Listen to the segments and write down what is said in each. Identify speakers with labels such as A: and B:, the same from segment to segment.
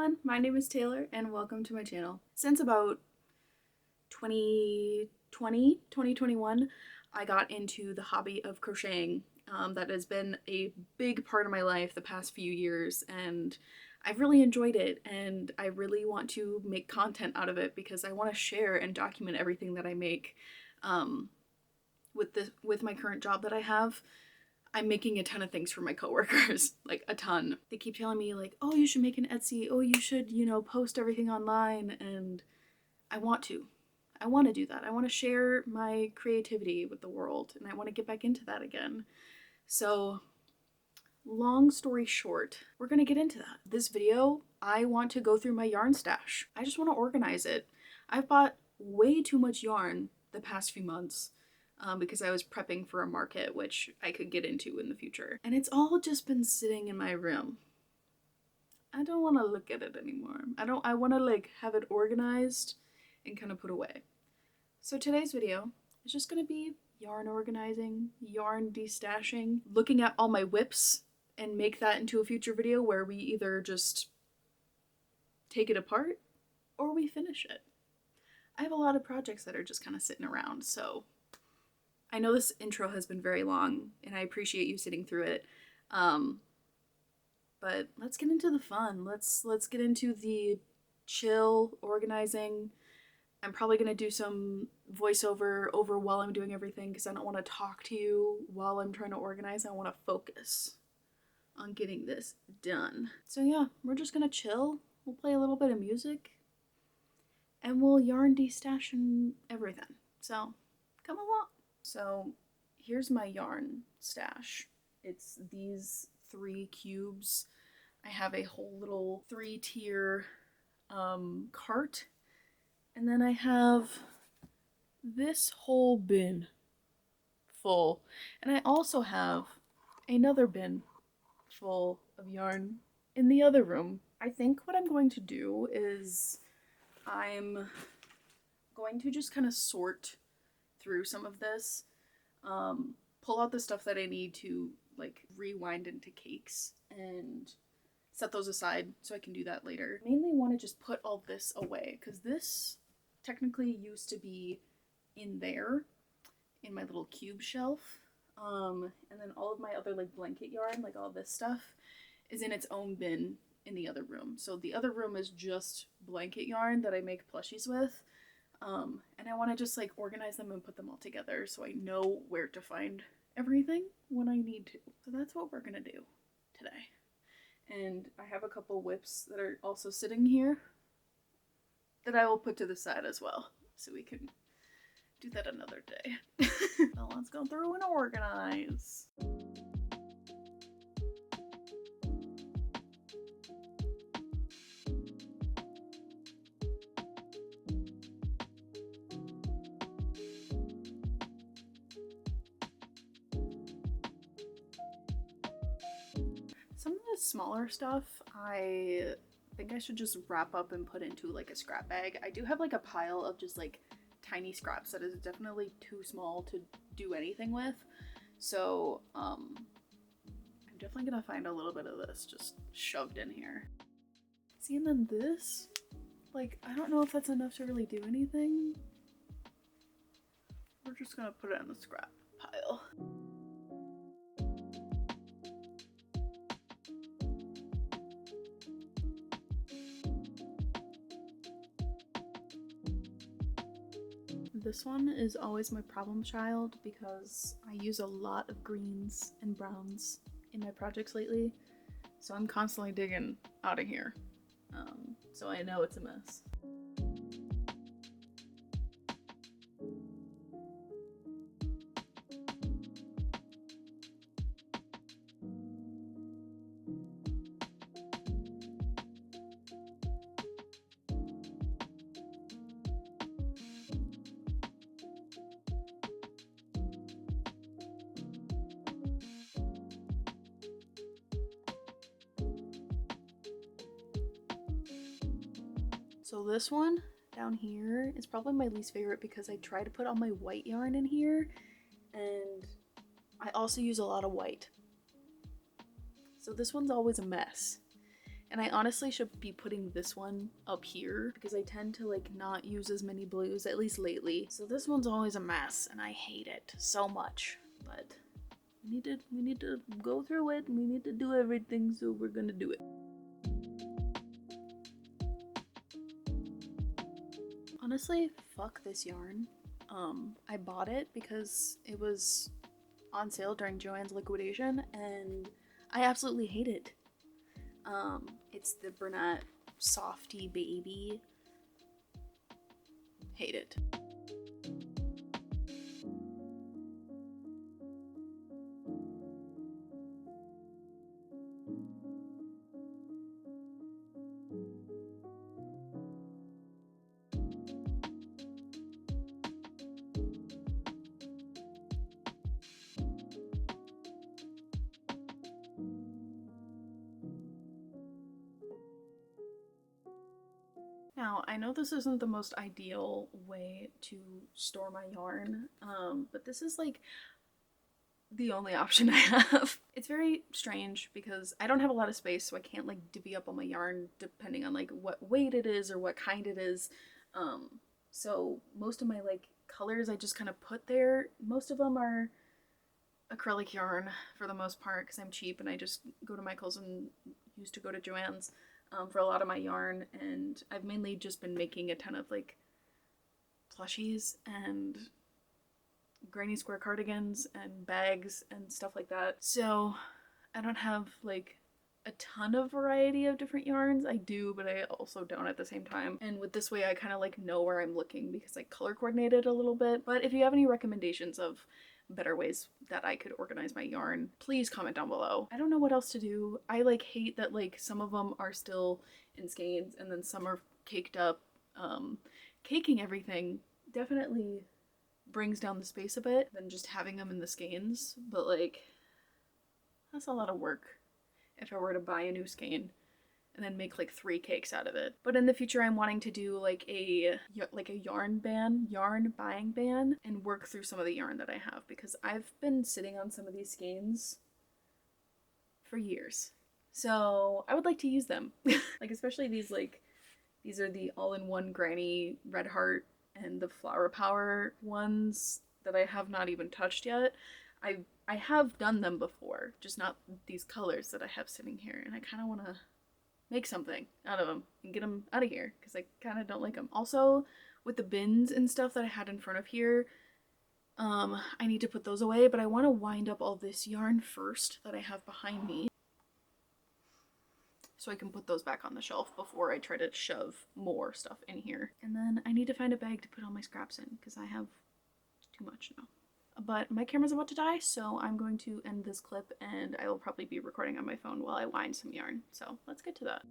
A: everyone, my name is Taylor and welcome to my channel. Since about 2021, I got into the hobby of crocheting. That has been a big part of my life the past few years, and I've really enjoyed it, and I really want to make content out of it because I want to share and document everything that I make. With my current job that I have, I'm making a ton of things for my coworkers, like a ton. They keep telling me like, oh, you should make an Etsy, oh, you should, post everything online, and I want to. I want to do that. I want to share my creativity with the world, and I want to get back into that again. So, long story short, we're gonna get into that. This video, I want to go through my yarn stash. I just want to organize it. I've bought way too much yarn the past few months. Because I was prepping for a market, which I could get into in the future. And it's all just been sitting in my room. I don't want to look at it anymore. I want to like have it organized and kind of put away. So today's video is just going to be yarn organizing, yarn destashing, looking at all my whips and make that into a future video where we either just take it apart or we finish it. I have a lot of projects that are just kind of sitting around, so I know this intro has been very long, and I appreciate you sitting through it. But let's get into the fun. Let's get into the chill organizing. I'm probably gonna do some voiceover over while I'm doing everything because I don't want to talk to you while I'm trying to organize. I want to focus on getting this done. So yeah, we're just gonna chill. We'll play a little bit of music, and we'll yarn destash and everything. So come along. So here's my yarn stash. It's these 3 cubes. I have a whole little 3-tier cart. And then I have this whole bin full. And I also have another bin full of yarn in the other room. I think what I'm going to do is I'm going to just kind of sort through some of this, pull out the stuff that I need to like rewind into cakes and set those aside so I can do that later. Mainly want to just put all this away because this technically used to be in there in my little cube shelf, and then all of my other like blanket yarn, like all this stuff, is in its own bin in the other room. So the other room is just blanket yarn that I make plushies with. And I want to just like organize them and put them all together so I know where to find everything when I need to. So that's what we're gonna do today. And I have a couple whips that are also sitting here that I will put to the side as well, so we can do that another day. So let's go through and organize. Some of the smaller stuff, I think I should just wrap up and put into like a scrap bag. I do have like a pile of just like tiny scraps that is definitely too small to do anything with. So I'm definitely gonna find a little bit of this just shoved in here. See, and then this, like, I don't know if that's enough to really do anything. We're just gonna put it in the scrap pile. This one is always my problem child because I use a lot of greens and browns in my projects lately, so I'm constantly digging out of here. So I know it's a mess. So this one down here is probably my least favorite because I try to put all my white yarn in here, and I also use a lot of white. So this one's always a mess. And I honestly should be putting this one up here because I tend to like not use as many blues, at least lately. So this one's always a mess and I hate it so much. But we need to go through it. We need to do everything, so we're gonna do it. Honestly, fuck this yarn. I bought it because it was on sale during Joann's liquidation and I absolutely hate it. It's the Bernat Softy Baby. Hate it. Now, I know this isn't the most ideal way to store my yarn, but this is like the only option I have. It's very strange because I don't have a lot of space, so I can't like divvy up all my yarn depending on like what weight it is or what kind it is. So most of my like colors I just kind of put there. Most of them are acrylic yarn for the most part because I'm cheap and I just go to Michael's and used to go to Joann's for a lot of my yarn, and I've mainly just been making a ton of like plushies and granny square cardigans and bags and stuff like that. So I don't have like a ton of variety of different yarns. I do, but I also don't at the same time. And with this way I kind of like know where I'm looking because I color coordinated a little bit. But if you have any recommendations of better ways that I could organize my yarn, please comment down below. I don't know what else to do. I like hate that like some of them are still in skeins and then some are caked up. Caking everything definitely brings down the space a bit than just having them in the skeins, but like that's a lot of work if I were to buy a new skein and then make like 3 cakes out of it. But in the future I'm wanting to do like a yarn buying ban and work through some of the yarn that I have because I've been sitting on some of these skeins for years. So I would like to use them. Like especially these are the all-in-one Granny Red Heart and the Flower Power ones that I have not even touched yet. I have done them before, just not these colors that I have sitting here, and I kind of want to make something out of them and get them out of here because I kind of don't like them. Also, with the bins and stuff that I had in front of here, I need to put those away, but I want to wind up all this yarn first that I have behind me so I can put those back on the shelf before I try to shove more stuff in here. And then I need to find a bag to put all my scraps in because I have too much now. But my camera's about to die, so I'm going to end this clip and I will probably be recording on my phone while I wind some yarn. So let's get to that.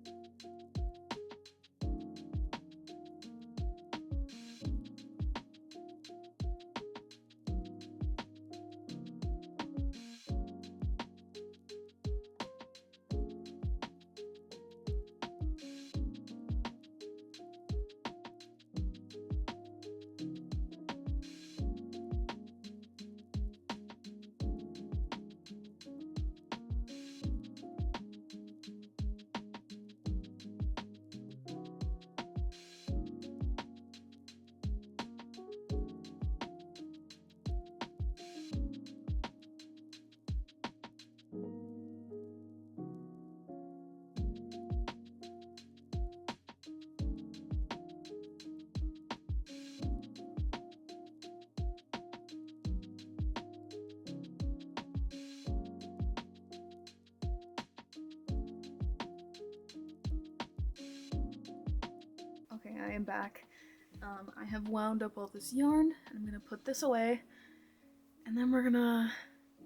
A: Okay, I am back. I have wound up all this yarn. I'm gonna put this away, and then we're gonna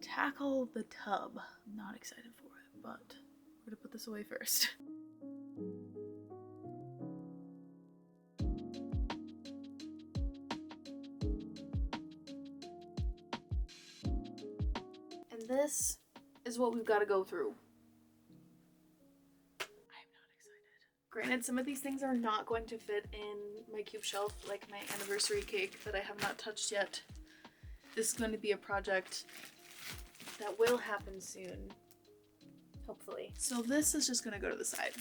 A: tackle the tub. I'm not excited for it, but we're gonna put this away first. And this is what we've got to go through. Granted, some of these things are not going to fit in my cube shelf, like my anniversary cake that I have not touched yet. This is going to be a project that will happen soon.
B: hopefully.
A: So this is just gonna go to the side.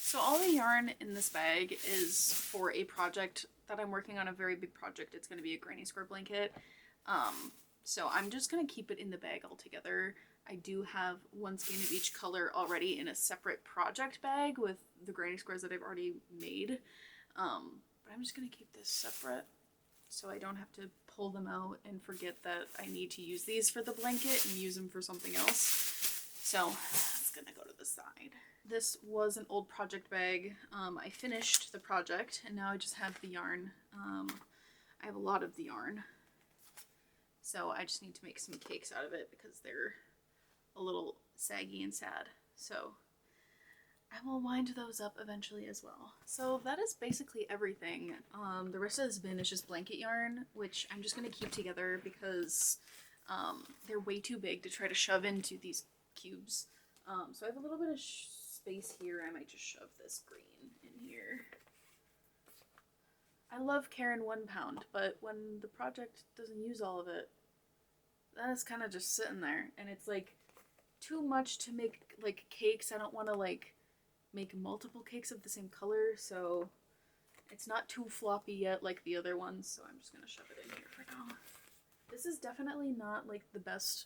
A: So all the yarn in this bag is for a project that I'm working on, a very big project. It's going to be a granny square blanket. So I'm just going to keep it in the bag altogether. I do have one skein of each color already in a separate project bag with the granny squares that I've already made. But I'm just going to keep this separate so I don't have to pull them out and forget that I need to use these for the blanket and use them for something else. So that's going to go to the side. This was an old project bag. I finished the project and now I just have the yarn. I have a lot of the yarn. So I just need to make some cakes out of it because they're a little saggy and sad. So I will wind those up eventually as well. So that is basically everything. The rest of this bin is just blanket yarn, which I'm just going to keep together because they're way too big to try to shove into these cubes. So I have a little bit of space here. I might just shove this green in here. I love Karen 1 pound, but when the project doesn't use all of it, that is kind of just sitting there, and it's like too much to make like cakes. I don't want to like make multiple cakes of the same color, so it's not too floppy yet like the other ones, so I'm just gonna shove it in here for now. This is definitely not like the best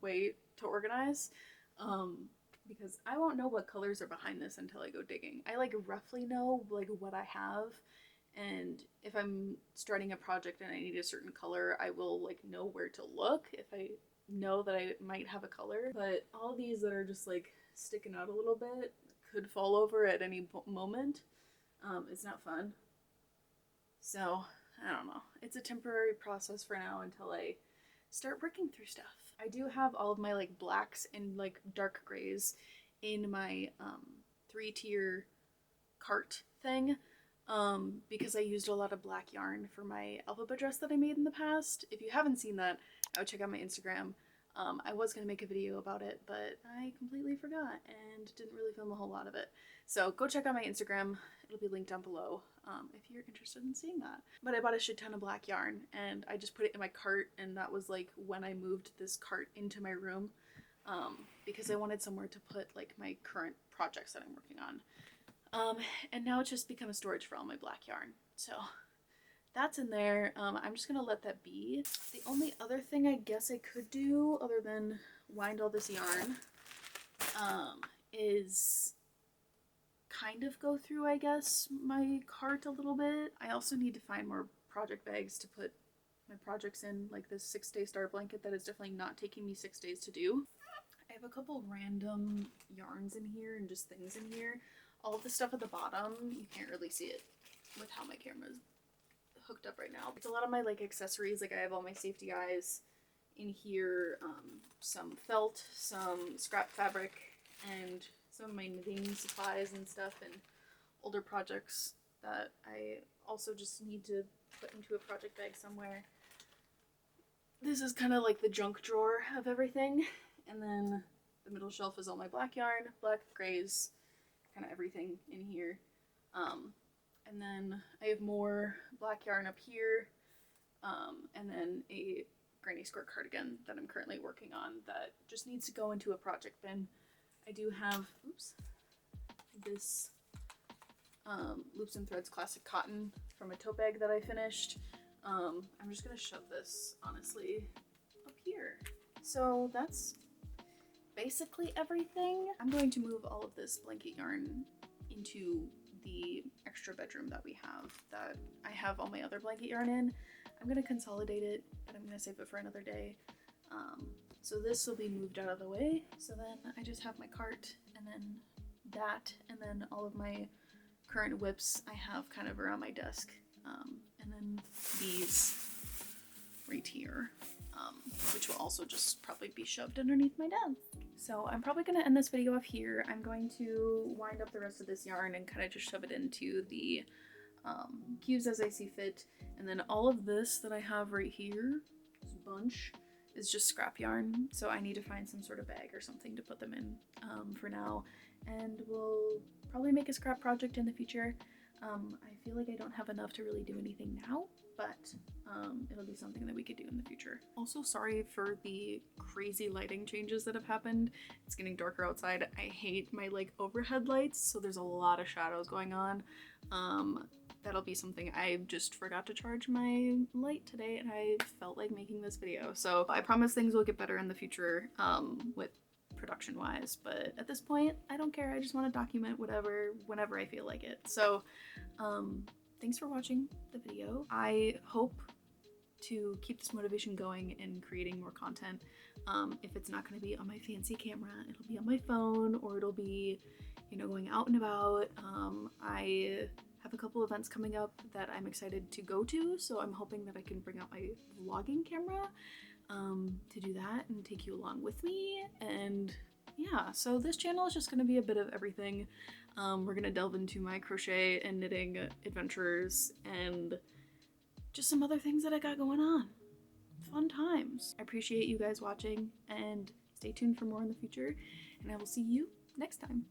A: way to organize, because I won't know what colors are behind this until I go digging. I like roughly know like what I have, and if I'm starting a project and I need a certain color, I will like know where to look if I know that I might have a color. But all these that are just like sticking out a little bit could fall over at any moment. It's not fun. So I don't know. It's a temporary process for now until I start working through stuff. I do have all of my like blacks and like dark grays in my 3-tier cart thing, because I used a lot of black yarn for my alphabet dress that I made in the past. If you haven't seen that, I would check out my Instagram. I was going to make a video about it, but I completely forgot and didn't really film a whole lot of it. So go check out my Instagram. It'll be linked down below if you're interested in seeing that. But I bought a shit ton of black yarn and I just put it in my cart, and that was like when I moved this cart into my room, because I wanted somewhere to put like my current projects that I'm working on. And now it's just become a storage for all my black yarn. So that's in there. I'm just gonna let that be. The only other thing I guess I could do other than wind all this yarn is kind of go through, I guess, my cart a little bit. I also need to find more project bags to put my projects in, like this 6-day star blanket that is definitely not taking me 6 days to do. I have a couple random yarns in here and just things in here. All of the stuff at the bottom, you can't really see it with how my camera's hooked up right now. It's a lot of my like accessories. Like I have all my safety eyes in here, some felt, some scrap fabric, and some of my knitting supplies and stuff, and older projects that I also just need to put into a project bag somewhere. This is kind of like the junk drawer of everything, and then the middle shelf is all my black yarn, black, grays, kind of everything in here. And then I have more black yarn up here, and then a granny square cardigan that I'm currently working on that just needs to go into a project bin. I do have, this Loops and Threads Classic Cotton from a tote bag that I finished. I'm just gonna shove this, honestly, up here. So that's basically everything. I'm going to move all of this blanket yarn into the extra bedroom that we have, that I have all my other blanket yarn in. I'm gonna consolidate it, but I'm gonna save it for another day. So this will be moved out of the way. So then I just have my cart, and then that, and then all of my current whips I have kind of around my desk. And then these right here. which will also just probably be shoved underneath my desk. So I'm probably going to end this video off here. I'm going to wind up the rest of this yarn and kind of just shove it into the cubes as I see fit. And then all of this that I have right here, this bunch, is just scrap yarn. So I need to find some sort of bag or something to put them in for now. And we'll probably make a scrap project in the future. I feel like I don't have enough to really do anything now, but it'll be something that we could do in the future. Also, sorry for the crazy lighting changes that have happened. It's getting darker outside. I hate my like overhead lights, so there's a lot of shadows going on. That'll be something. I just forgot to charge my light today and I felt like making this video. So I promise things will get better in the future with production wise, but at this point I don't care. I just want to document whatever whenever I feel like it. So thanks for watching the video. I hope to keep this motivation going in creating more content. If it's not going to be on my fancy camera, it'll be on my phone, or it'll be, you know, going out and about. I have a couple events coming up that I'm excited to go to, so I'm hoping that I can bring out my vlogging camera to do that and take you along with me. And yeah, so this channel is just going to be a bit of everything. We're going to delve into my crochet and knitting adventures and just some other things that I got going on. Fun times. I appreciate you guys watching, and stay tuned for more in the future, and I will see you next time.